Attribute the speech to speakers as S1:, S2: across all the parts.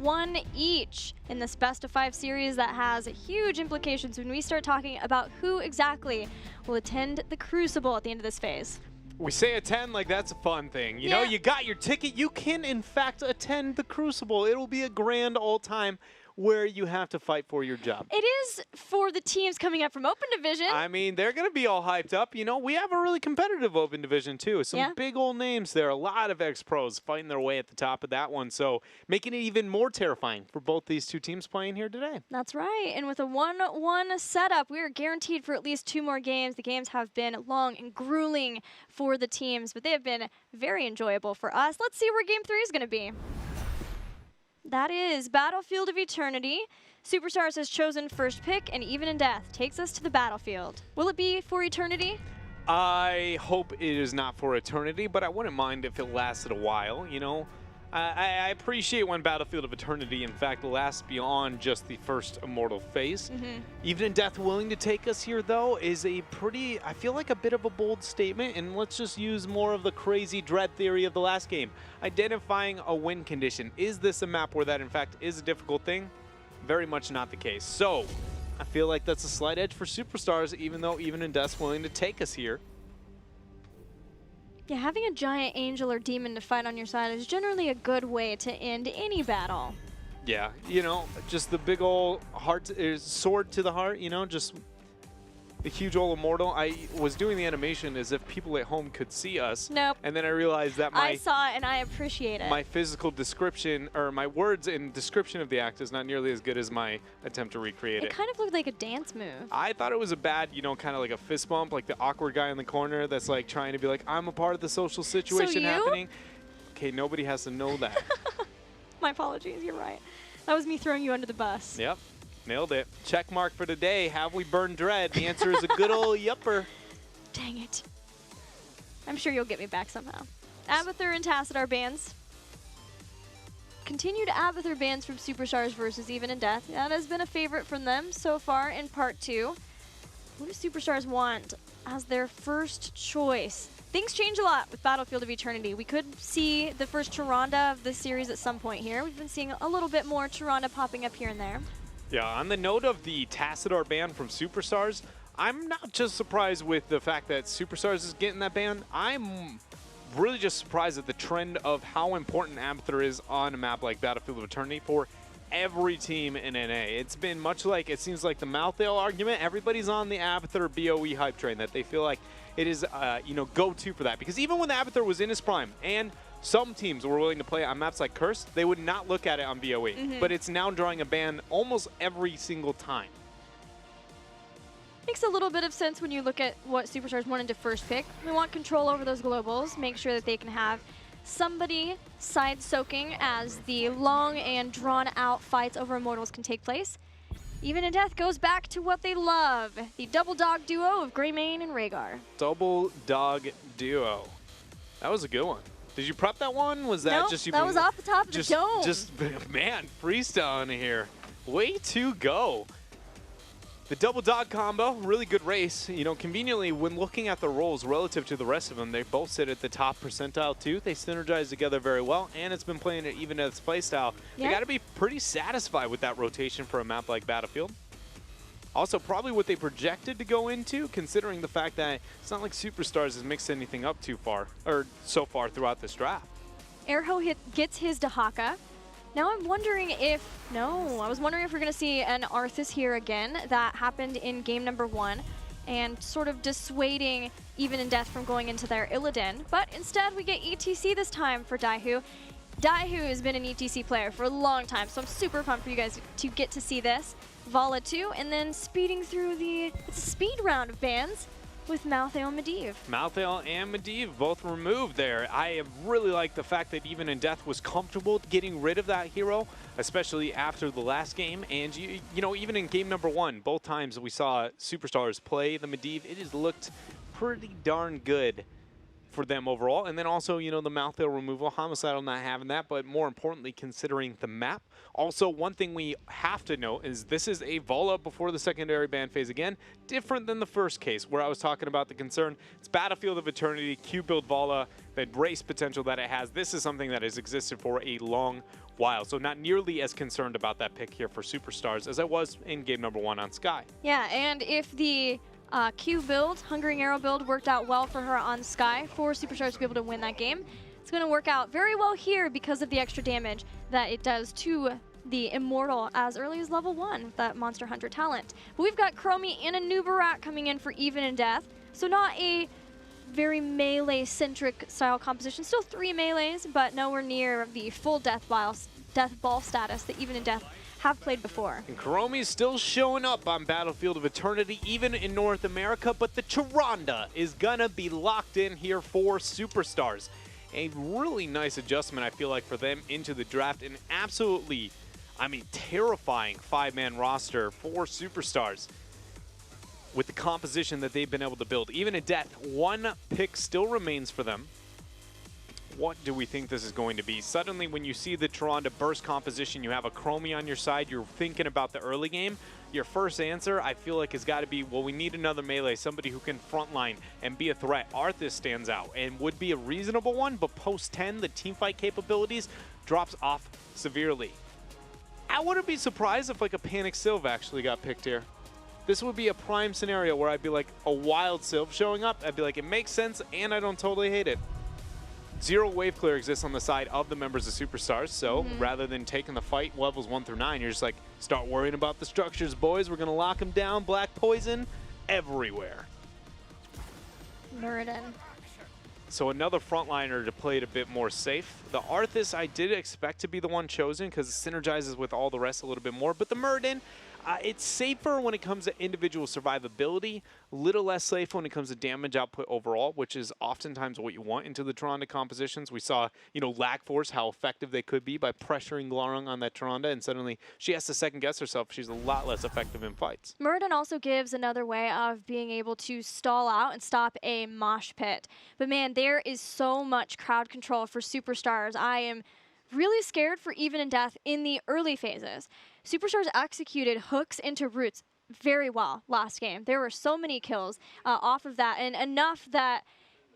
S1: one each in this best-of-5 series that has huge implications when we start talking about who exactly will attend the Crucible at the end of this phase.
S2: We say attend like that's a fun thing. You know, you got your ticket. You can, in fact, attend the Crucible. It'll be a grand all-time where you have to fight for your job.
S1: It is for the teams coming up from Open Division.
S2: I mean, they're going to be all hyped up. You know, we have a really competitive Open Division, too. Some big old names there. A lot of ex-pros fighting their way at the top of that one. So making it even more terrifying for both these two teams playing here today.
S1: That's right. And with a 1-1 setup, we are guaranteed for at least 2 more games. The games have been long and grueling for the teams, but they have been very enjoyable for us. Let's see where Game 3 is going to be. That is Battlefield of Eternity. Superstars has chosen first pick, and Even in Death takes us to the battlefield. Will it be for Eternity?
S2: I hope it is not for Eternity, but I wouldn't mind if it lasted a while, you know. I appreciate when Battlefield of Eternity, in fact, lasts beyond just the first Immortal phase. Even in Death willing to take us here, though, is a pretty, I feel like a bit of a bold statement, and let's just use more of the crazy dread theory of the last game. Identifying a win condition. Is this a map where that, in fact, is a difficult thing? Very much not the case. So, I feel like that's a slight edge for Superstars, even though Even in Death's willing to take us here.
S1: Yeah, having a giant angel or demon to fight on your side is generally a good way to end any battle.
S2: Yeah, you know, just the big old heart, sword to the heart, you know, just the huge old immortal. I was doing the animation as if people at home could see us.
S1: Nope.
S2: And then I realized that
S1: I saw it and I appreciate it.
S2: My physical description, or my words and description of the act is not nearly as good as my attempt to recreate it.
S1: It kind of looked like a dance move.
S2: I thought it was a bad, you know, kind of like a fist bump, like the awkward guy in the corner that's like trying to be like, I'm a part of the social situation happening. Okay, nobody has to know that.
S1: My apologies, you're right. That was me throwing you under the bus.
S2: Yep. Nailed it. Check mark for today. Have we burned Dread? The answer is a good old yupper.
S1: Dang it. I'm sure you'll get me back somehow. Abathur and Tassadar bans. Continued Abathur bans from Superstars versus Even in Death. That has been a favorite from them so far in Part 2. What do Superstars want as their first choice? Things change a lot with Battlefield of Eternity. We could see the first Tyrande of this series at some point here. We've been seeing a little bit more Tyrande popping up here and there.
S2: Yeah, on the note of the Tassadar ban from Superstars, I'm not just surprised with the fact that Superstars is getting that ban. I'm really just surprised at the trend of how important Abathur is on a map like Battlefield of Eternity for every team in NA. It's been much like, it seems like the Malthael argument. Everybody's on the Abathur BOE hype train, that they feel like it is, you know, go-to for that. Because even when Abathur was in his prime, and some teams were willing to play on maps like Curse, they would not look at it on BOE. But it's now drawing a ban almost every single time.
S1: Makes a little bit of sense when you look at what Superstars wanted to first pick. They want control over those globals, make sure that they can have somebody side-soaking as the long and drawn-out fights over Immortals can take place. Even in Death goes back to what they love, the double dog duo of Greymane and Rhaegar.
S2: Double dog duo. That was a good one. Did you prep that one? Was that just you?
S1: That was off the top of the dome.
S2: Just, man, freestyle in here. Way to go. The double dog combo, really good race. You know, conveniently, when looking at the roles relative to the rest of them, they both sit at the top percentile too. They synergize together very well, and it's been playing it even as play style.
S1: Yeah.
S2: They got to be pretty satisfied with that rotation for a map like Battlefield. Also, probably what they projected to go into, considering the fact that it's not like Superstars has mixed anything up too far, or so far throughout this draft.
S1: Erho gets his Dahaka. Now I'm wondering if, I was wondering if we're going to see an Arthas here again. That happened in game number 1, and sort of dissuading Even in Death from going into their Illidan. But instead, we get ETC this time for Daihu. Daihu has been an ETC player for a long time, so I'm super pumped for you guys to get to see this. Vala 2, and then speeding through it's a speed round of bans with Malthael and Medivh.
S2: Malthael and Medivh both removed there. I really like the fact that Even in Death was comfortable getting rid of that hero, especially after the last game. And, you know, even in game number 1, both times we saw Superstars play the Medivh, it has looked pretty darn good for them overall. And then also, you know, the Malthael removal, Homicidal not having that, but more importantly, considering the map. Also, one thing we have to note is this is a Vala before the secondary ban phase again, different than the first case where I was talking about the concern. It's Battlefield of Eternity, Q-build Vala, the race potential that it has. This is something that has existed for a long while. So not nearly as concerned about that pick here for Superstars as I was in game number 1 on Sky.
S1: Yeah, and if the Q build, Hungering Arrow build, worked out well for her on Sky for Superstars to be able to win that game, it's going to work out very well here because of the extra damage that it does to the Immortal as early as level 1 with that Monster Hunter talent. But we've got Chromie and a Nubarak coming in for Even in Death, so not a very melee-centric style composition. Still 3 melees, but nowhere near the full death ball status that Even in Death have played before.
S2: And Chromie's still showing up on Battlefield of Eternity, even in North America, but the Tyrande is gonna be locked in here for Superstars. A really nice adjustment, I feel like, for them into the draft. An absolutely, I mean, terrifying 5-man roster for Superstars with the composition that they've been able to build. Even in Death, 1 pick still remains for them. What do we think this is going to be? Suddenly, when you see the Tyrande burst composition, you have a Chromie on your side, you're thinking about the early game. Your first answer, I feel like, has got to be, well, we need another melee, somebody who can frontline and be a threat. Arthas stands out and would be a reasonable one, but post-10, the teamfight capabilities drops off severely. I wouldn't be surprised if, like, a Panic Sylve actually got picked here. This would be a prime scenario where I'd be like, a wild Sylve showing up. I'd be like, it makes sense, and I don't totally hate it. 0 wave clear exists on the side of the members of Superstars, so rather than taking the fight levels 1 through 9, you're just like, start worrying about the structures, boys. We're going to lock them down. Black Poison everywhere.
S1: Muradin.
S2: So another frontliner to play it a bit more safe. The Arthas I did expect to be the one chosen because it synergizes with all the rest a little bit more, but the Muradin, it's safer when it comes to individual survivability, a little less safe when it comes to damage output overall, which is oftentimes what you want into the Tyrande compositions. We saw, you know, Lag Force, how effective they could be by pressuring Glaurung on that Tyrande, and suddenly she has to second guess herself. She's a lot less effective in fights.
S1: Muradin also gives another way of being able to stall out and stop a mosh pit. But man, there is so much crowd control for Superstars. I am really scared for Even in Death in the early phases. Superstars executed hooks into roots very well last game. There were so many kills off of that, and enough that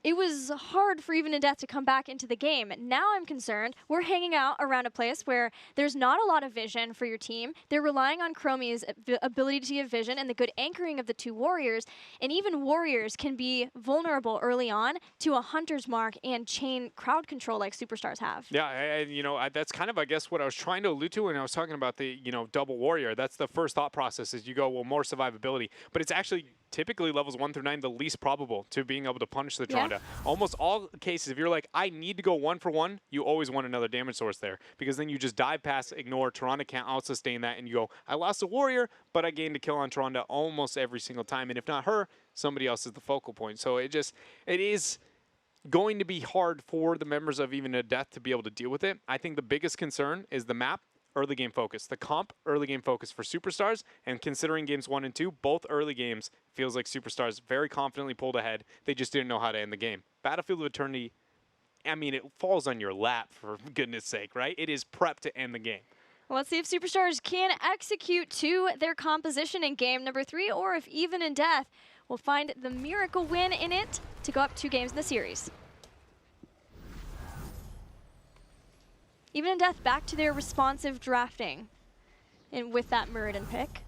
S1: it was hard for Even in Death to come back into the game. Now I'm concerned. We're hanging out around a place where there's not a lot of vision for your team. They're relying on Chromie's ability to give vision and the good anchoring of the 2 warriors. And even warriors can be vulnerable early on to a hunter's mark and chain crowd control like Superstars have.
S2: Yeah, you know, that's kind of, I guess, what I was trying to allude to when I was talking about the, you know, double warrior. That's the first thought process is you go, well, more survivability. But it's actually typically levels 1 through 9 the least probable to being able to punish the Tyrande. Yeah. Almost all cases, if you're like, I need to go 1 for 1, you always want another damage source there, because then you just dive past, ignore, Tyrande can't out-sustain that, and you go, I lost a warrior, but I gained a kill on Tyrande almost every single time, and if not her, somebody else is the focal point. So it is going to be hard for the members of Even in Death to be able to deal with it. I think the biggest concern is the map. Early game focus. The comp, early game focus for Superstars, and considering games 1 and 2, both early games, feels like Superstars very confidently pulled ahead. They just didn't know how to end the game. Battlefield of Eternity, I mean, it falls on your lap, for goodness sake, right? It is prep to end the game.
S1: Well, let's see if Superstars can execute to their composition in game number 3, or if Even in Death will find the miracle win in it to go up 2 games in the series. Even in Death, back to their responsive drafting, and with that Muradin pick.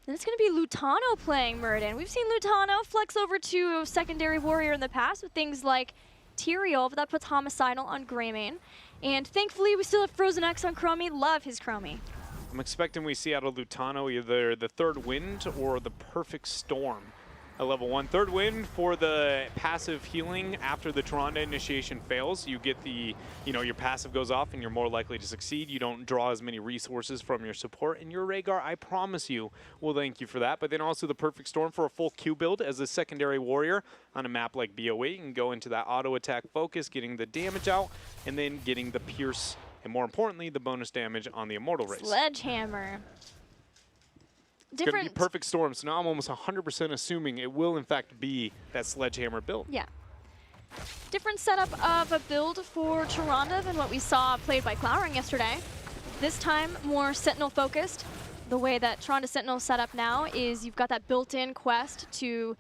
S1: And it's going to be Lutano playing Muradin. We've seen Lutano flex over to secondary warrior in the past with things like Tyrael, but that puts Homicidal on Greymane. And thankfully, we still have Frozen X on Chromie. Love his Chromie.
S2: I'm expecting we see out of Lutano either the Third Wind or the Perfect Storm at level 1. Third Wind for the passive healing after the Tyrande initiation fails. You get the, you know, your passive goes off and you're more likely to succeed. You don't draw as many resources from your support. And your Rhaegar, I promise you, will thank you for that. But then also the Perfect Storm for a full Q build as a secondary warrior on a map like BOE. You can go into that auto attack focus, getting the damage out, and then getting the pierce, and more importantly, the bonus damage on the Immortal race.
S1: Sledgehammer.
S2: It's going to be Perfect Storm, so now I'm almost 100% assuming it will, in fact, be that Sledgehammer build.
S1: Yeah. Different setup of a build for Tyrande than what we saw played by Glaurung yesterday. This time, more Sentinel-focused. The way that Tyrande Sentinel set up now is you've got that built-in quest to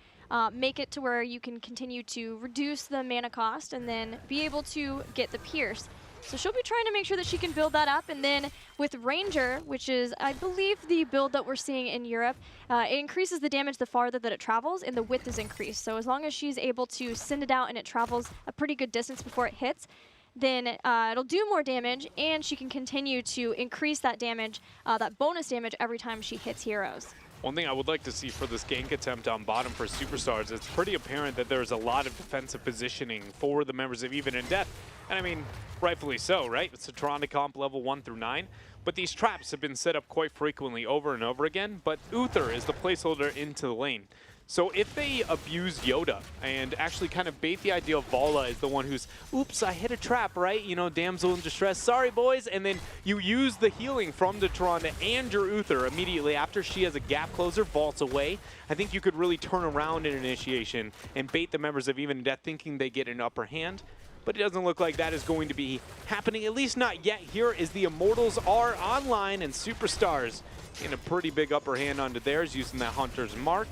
S1: make it to where you can continue to reduce the mana cost and then be able to get the Pierce. So she'll be trying to make sure that she can build that up. And then with Ranger, which is, I believe, the build that we're seeing in Europe, it increases the damage the farther that it travels, and the width is increased. So as long as she's able to send it out and it travels a pretty good distance before it hits, then it'll do more damage, and she can continue to increase that damage, that bonus damage every time she hits heroes.
S2: One thing I would like to see for this gank attempt on bottom for Superstars, it's pretty apparent that there's a lot of defensive positioning for the members of Even in Death. And I mean, rightfully so, right? It's a Toronto comp level 1 through 9. But these traps have been set up quite frequently over and over again. But Uther is the placeholder into the lane. So if they abuse Yoda and actually kind of bait the idea of Vala as the one who's, oops, I hit a trap, right? You know, damsel in distress, sorry boys. And then you use the healing from the Toronto and your Uther immediately after she has a gap closer, vaults away. I think you could really turn around in initiation and bait the members of Even in Death thinking they get an upper hand. But it doesn't look like that is going to be happening, at least not yet. Here is the Immortals are online, and Superstars in a pretty big upper hand onto theirs using that Hunter's Mark.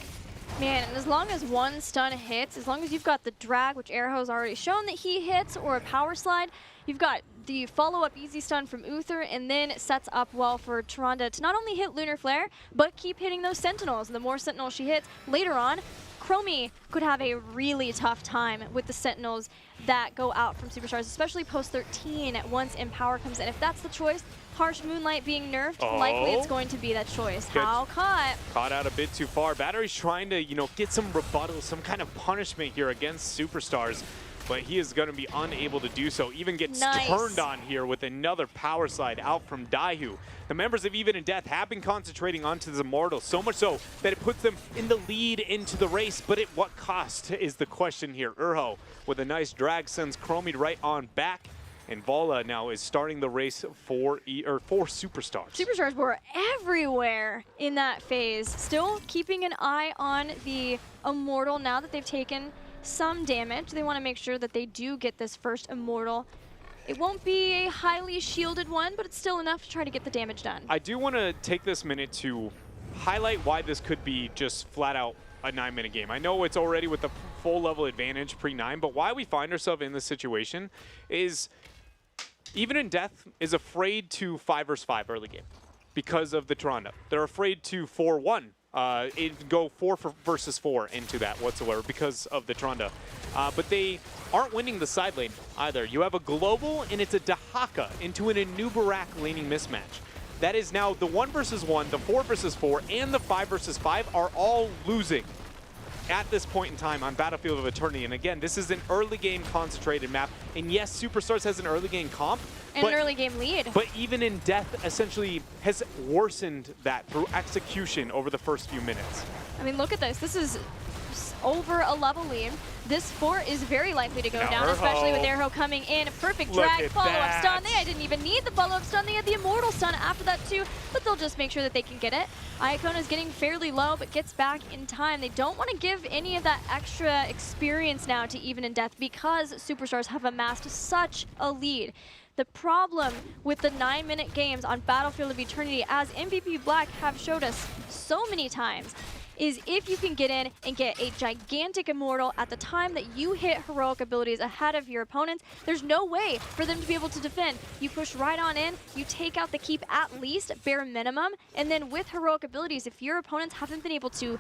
S1: Man, and as long as one stun hits, as long as you've got the drag, which Airho's already shown that he hits, or a power slide, you've got the follow-up easy stun from Uther, and then it sets up well for Tyrande to not only hit Lunar Flare, but keep hitting those Sentinels. And the more Sentinels she hits, later on, Chromie could have a really tough time with the Sentinels that go out from Superstars, especially post 13 once Empower comes in. If that's the choice, Harsh Moonlight being nerfed, likely it's going to be that choice. How caught?
S2: Caught out a bit too far. Battery's trying to, you know, get some rebuttal, some kind of punishment here against Superstars, but he is going to be unable to do so. Even gets turned on here with another power slide out from Daihu. The members of Even in Death have been concentrating onto the Immortals, so much so that it puts them in the lead into the race, but at what cost is the question here. Urho with a nice drag sends Chromie right on back. And Vala now is starting the race for Superstars. Superstars
S1: were everywhere in that phase. Still keeping an eye on the Immortal now that they've taken some damage. They want to make sure that they do get this first Immortal. It won't be a highly shielded one, but it's still enough to try to get the damage done.
S2: I do want to take this minute to highlight why this could be just flat out a 9-minute game. I know it's already with the full level advantage pre-9, but why we find ourselves in this situation is Even in Death is afraid to 5 versus 5 early game because of the Toronto. They're afraid to 4-1, go 4 versus 4 into that whatsoever because of the Toronto. But they aren't winning the side lane either. You have a global and it's a Dahaka into an Anubarak laning mismatch. That is now the 1 versus 1, the 4 versus 4, and the 5 versus 5 are all losing at this point in time on Battlefield of Eternity. And again, this is an early game concentrated map. And yes, Superstars has an early game comp.
S1: And an early game lead.
S2: But Even in Death essentially has worsened that through execution over the first few minutes.
S1: I mean, look at this. This is over a level lead. This fort is very likely to go down, especially with Airho coming in. Perfect drag, follow-up stun. They didn't even need the follow-up stun. They had the Immortal stun after that too, but they'll just make sure that they can get it. Iacona is getting fairly low, but gets back in time. They don't want to give any of that extra experience now to Even in Death because Superstars have amassed such a lead. The problem with the 9-minute games on Battlefield of Eternity, as MVP Black have showed us so many times, is if you can get in and get a gigantic Immortal at the time that you hit heroic abilities ahead of your opponents, there's no way for them to be able to defend. You push right on in, you take out the keep at least, bare minimum, and then with heroic abilities, if your opponents haven't been able to,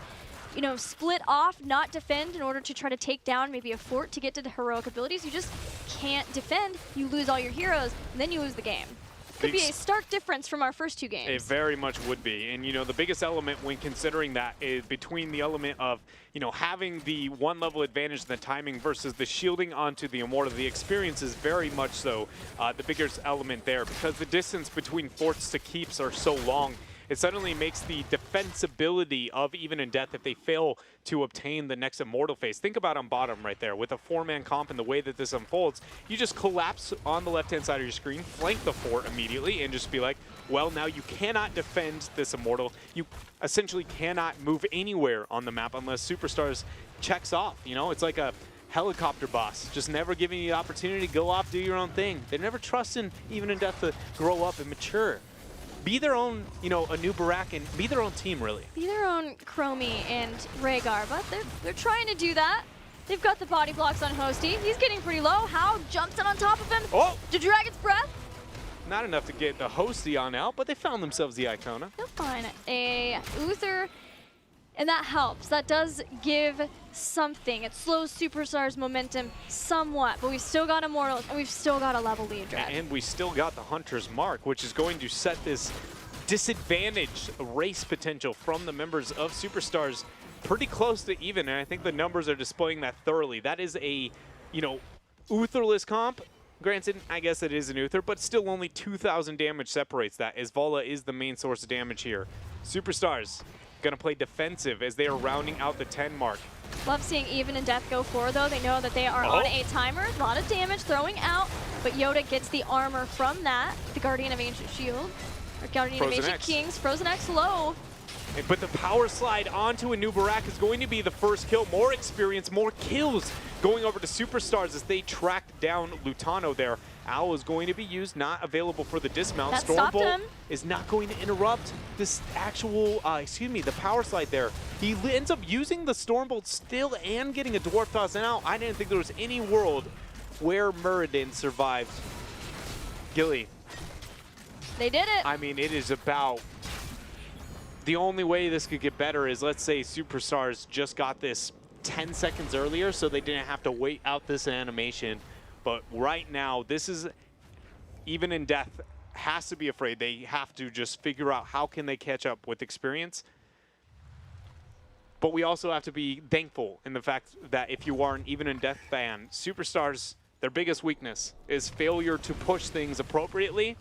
S1: you know, split off, not defend in order to try to take down maybe a fort to get to the heroic abilities, you just can't defend. You lose all your heroes, and then you lose the game. Could be a stark difference from our first 2 games.
S2: It very much would be. And, you know, the biggest element when considering that is between the element of, you know, having the 1 level advantage in the timing versus the shielding onto the Immortal. The experience is very much so the biggest element there because the distance between forts to keeps are so long. It suddenly makes the defensibility of Even in Death if they fail to obtain the next Immortal phase. Think about on bottom right there. With a 4-man comp and the way that this unfolds, you just collapse on the left-hand side of your screen, flank the fort immediately, and just be like, well, now you cannot defend this Immortal. You essentially cannot move anywhere on the map unless Superstars checks off. You know, it's like a helicopter boss, just never giving you the opportunity to go off, do your own thing. They're never trusting Even in Death to grow up and mature. Be their own, you know, Anubarak and be their own team, really.
S1: Be their own Chromie and Rhaegar, but they're trying to do that. They've got the body blocks on Hosty. He's getting pretty low. How jumps in on top of him
S2: Oh!
S1: to Dragon's Breath.
S2: Not enough to get the Hosty on out, but they found themselves the Icona.
S1: They'll find a Uther, and that helps. That does give something. It slows Superstar's momentum somewhat, but we've still got Immortals, and we've still got a level lead, Dread.
S2: And we still got the Hunter's Mark, which is going to set this disadvantaged race potential from the members of Superstars pretty close to even, and I think the numbers are displaying that thoroughly. That is a, Utherless comp. Granted, I guess it is an Uther, but still only 2,000 damage separates that, as Valla is the main source of damage here. Superstars gonna play defensive as they are rounding out the 10 mark.
S1: Love seeing Even and Death go for, though. They know that they are on a timer. A lot of damage throwing out, but Yoda gets the armor from that. The Guardian of Ancient Shield, or Guardian of Ancient Kings. Frozen X low.
S2: But the power slide onto a new Barak is going to be the first kill. More experience, more kills going over to Superstars as they track down Lutano there. Owl is going to be used, not available for the dismount.
S1: That stopped him.
S2: Is not going to interrupt this actual, the power slide there. He ends up using the Stormbolt still and getting a Dwarf Toss out. I didn't think there was any world where Muradin survived. Gilly.
S1: They did it.
S2: I mean, it is about... The only way this could get better is, let's say Superstars just got this 10 seconds earlier, so they didn't have to wait out this animation. But right now, this is, Even in Death, has to be afraid. They have to just figure out how can they catch up with experience. But we also have to be thankful in the fact that if you are an Even in Death fan, Superstars, their biggest weakness is failure to push things appropriately.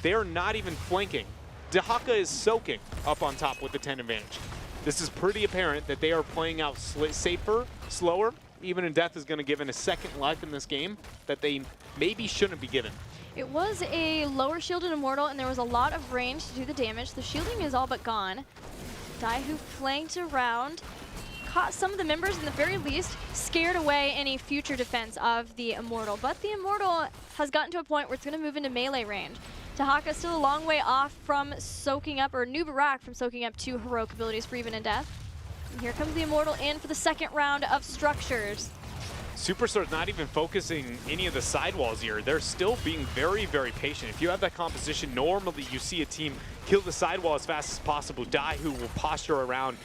S2: They're not even flanking. Dahaka is soaking up on top with the 10 advantage. This is pretty apparent that they are playing out safer, slower. Even in Death is going to give in a second life in this game that they maybe shouldn't be given.
S1: It was a lower shielded Immortal, and there was a lot of range to do the damage. The shielding is all but gone. Daihu flanked around, caught some of the members, in the very least, scared away any future defense of the Immortal. But the Immortal has gotten to a point where it's going to move into melee range. Dahaka still a long way off from soaking up, or New Barak from soaking up 2 heroic abilities for Even in Death. And here comes the Immortal in for the second round of structures.
S2: Superstar's not even focusing any of the sidewalls here. They're still being very, very patient. If you have that composition, normally you see a team kill the sidewall as fast as possible. Daihu will posture around,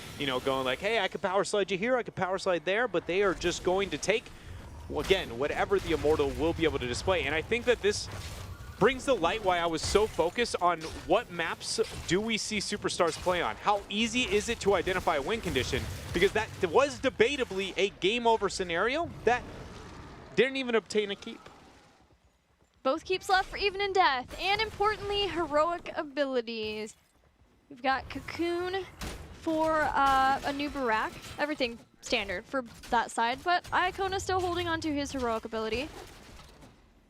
S2: going like, hey, I could power slide you here, I could power slide there, but they are just going to take, again, whatever the Immortal will be able to display. And I think that this brings to light why I was so focused on what maps do we see Superstars play on. How easy is it to identify a win condition? Because that was debatably a game over scenario that didn't even obtain a keep.
S1: Both keeps left for Even in Death, and importantly, heroic abilities. We've got Cocoon for a new Barak. Everything standard for that side, but Iacona still holding on to his heroic ability.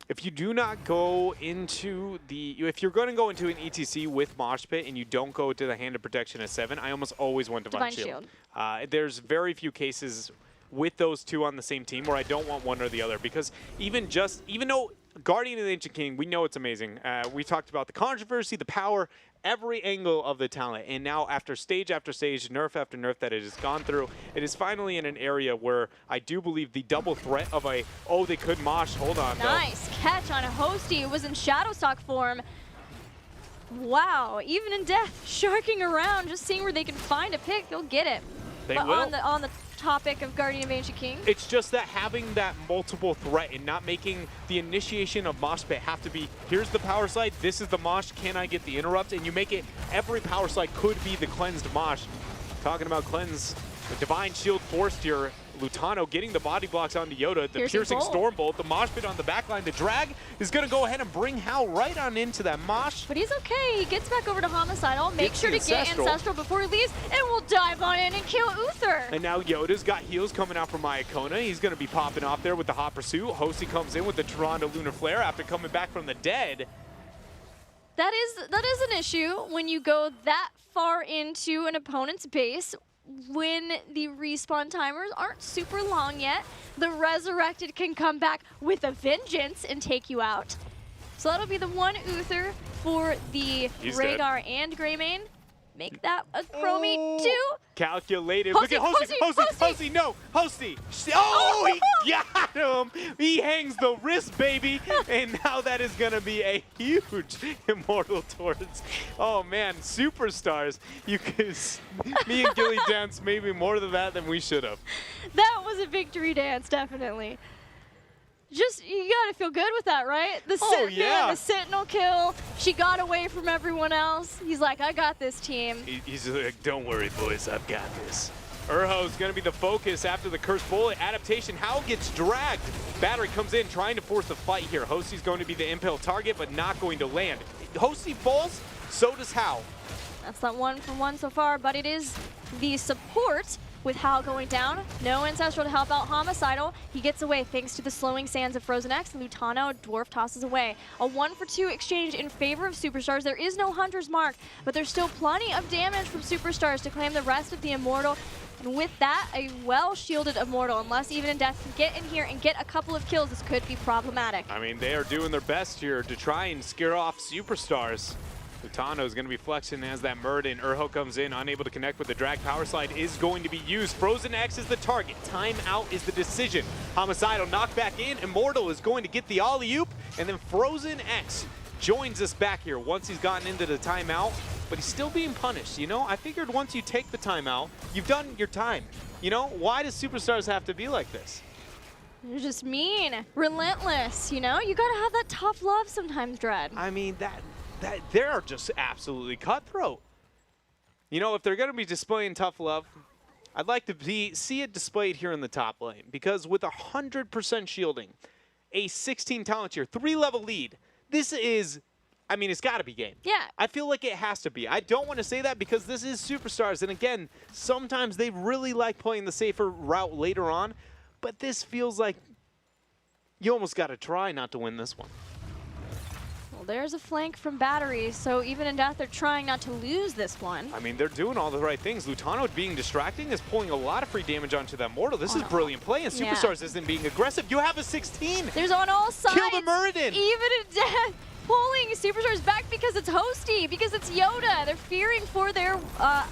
S2: If you do not go into if you're going to go into an ETC with Mosh Pit and you don't go to the Hand of Protection at 7, I almost always want Divine Shield. There's very few cases with those two on the same team where I don't want one or the other, because even though Guardian of the Ancient King, we know it's amazing. We talked about the controversy, the power, every angle of the talent, and now after stage, nerf after nerf that it has gone through, it is finally in an area where I do believe the double threat of they could mosh, hold on.
S1: Nice catch on a Hosty who was in Shadowstock form. Wow, Even in Death, sharking around, just seeing where they can find a pick, they'll get it.
S2: They
S1: but
S2: will.
S1: On the topic of Guardian of Ancient King,
S2: it's just that having that multiple threat and not making the initiation of Mosh Pit have to be, here's the power slide, this is the mosh, can I get the interrupt? And you make it, every power slide could be the cleansed mosh. Talking about cleanse, the Divine Shield forced here. Lutano getting the body blocks onto Yoda, the piercing Stormbolt, the mosh pit on the backline. The drag is going to go ahead and bring Hal right on into that mosh.
S1: But he's okay. He gets back over to Homicidal, make sure to get Ancestral before he leaves, and will dive on in and kill Uther.
S2: And now Yoda's got heals coming out from Iacona. He's going to be popping off there with the Hot Pursuit. Hosty comes in with the Toronto Lunar Flare after coming back from the dead.
S1: That is an issue when you go that far into an opponent's base. When the respawn timers aren't super long yet, the Resurrected can come back with a vengeance and take you out. So that'll be the one Uther for the Rhaegar and Greymane. make that a Chromie 2.
S2: Calculated.
S1: Hosty,
S2: Look at
S1: Hosty,
S2: Hosty, no, Hosty. Oh, he got him. He hangs the wrist, baby. And now that is going to be a huge immortal towards. Oh, man, superstars. You could, me and Gilly danced maybe more than that than we should have.
S1: That was a victory dance, definitely. Just, you gotta feel good with that, right? The the Sentinel kill. She got away from everyone else. He's like, I got this, team.
S2: He's like, don't worry, boys, I've got this. Urho's gonna be the focus after the Cursed Bullet. Adaptation, Howl gets dragged. Battery comes in, trying to force a fight here. Hosty's going to be the impale target, but not going to land. Hosty falls, so does Howl.
S1: That's not 1-for-1 so far, but it is the support with Howl going down. No Ancestral to help out Homicidal. He gets away thanks to the slowing sands of Frozen X. Lutano, Dwarf tosses away. A 1-for-2 exchange in favor of Superstars. There is no Hunter's Mark, but there's still plenty of damage from Superstars to claim the rest of the Immortal. And with that, a well-shielded Immortal. Unless Even in Death can get in here and get a couple of kills, this could be problematic.
S2: I mean, they are doing their best here to try and scare off Superstars. Lutano is going to be flexing as that Murden. Urho comes in, unable to connect with the drag. Power slide is going to be used. Frozen X is the target. Timeout is the decision. Homicidal knocked back in. Immortal is going to get the alley-oop. And then Frozen X joins us back here once he's gotten into the timeout. But he's still being punished. You know, I figured once you take the timeout, you've done your time. You know, why does Superstars have to be like this?
S1: You're just mean, relentless, you know? You gotta have that tough love sometimes, Dread.
S2: I mean, they're just absolutely cutthroat. You know, if they're going to be displaying tough love, I'd like to see it displayed here in the top lane. Because with 100% shielding, a 16 talent tier, 3-level lead, this is, I mean, it's got to be game.
S1: Yeah.
S2: I feel like it has to be. I don't want to say that because this is Superstars. And again, sometimes they really like playing the safer route later on. But this feels like you almost got to try not to win this one.
S1: Well, there's a flank from Battery, so Even in Death, they're trying not to lose this one.
S2: I mean, they're doing all the right things. Lutano being distracting is pulling a lot of free damage onto that Mortal. This is brilliant play, and Superstars isn't being aggressive. You have a 16.
S1: There's on all sides.
S2: Kill the Muradin.
S1: Even in Death, pulling Superstars back because it's Hosty, because it's Yoda. They're fearing for their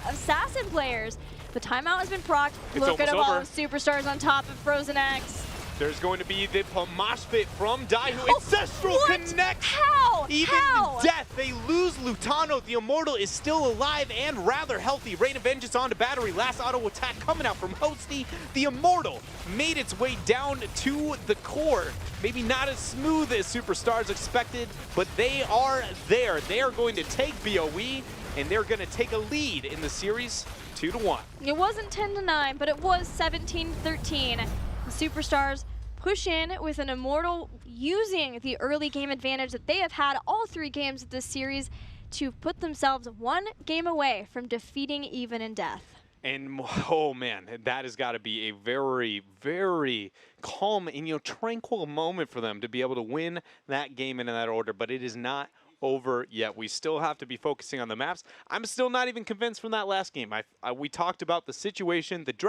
S1: assassin players. The timeout has been procced. Look at them all, Superstars on top of Frozen X.
S2: There's going to be the mosh pit from Daihu. Ancestral connects.
S1: How?
S2: Even in Death, they lose Lutano. The Immortal is still alive and rather healthy. Rain of Vengeance onto Battery. Last auto attack coming out from Hosty. The Immortal made its way down to the core. Maybe not as smooth as Superstars expected, but they are there. They are going to take BOE, and they're going to take a lead in the series 2-1.
S1: It wasn't 10-9, but it was 17-13. The Superstars push in with an Immortal using the early game advantage that they have had all 3 games of this series to put themselves 1 game away from defeating Even in Death.
S2: And oh man, that has got to be a very, very calm and tranquil moment for them to be able to win that game in that order. But it is not over yet. We still have to be focusing on the maps. I'm still not even convinced from that last game. We talked about the situation, the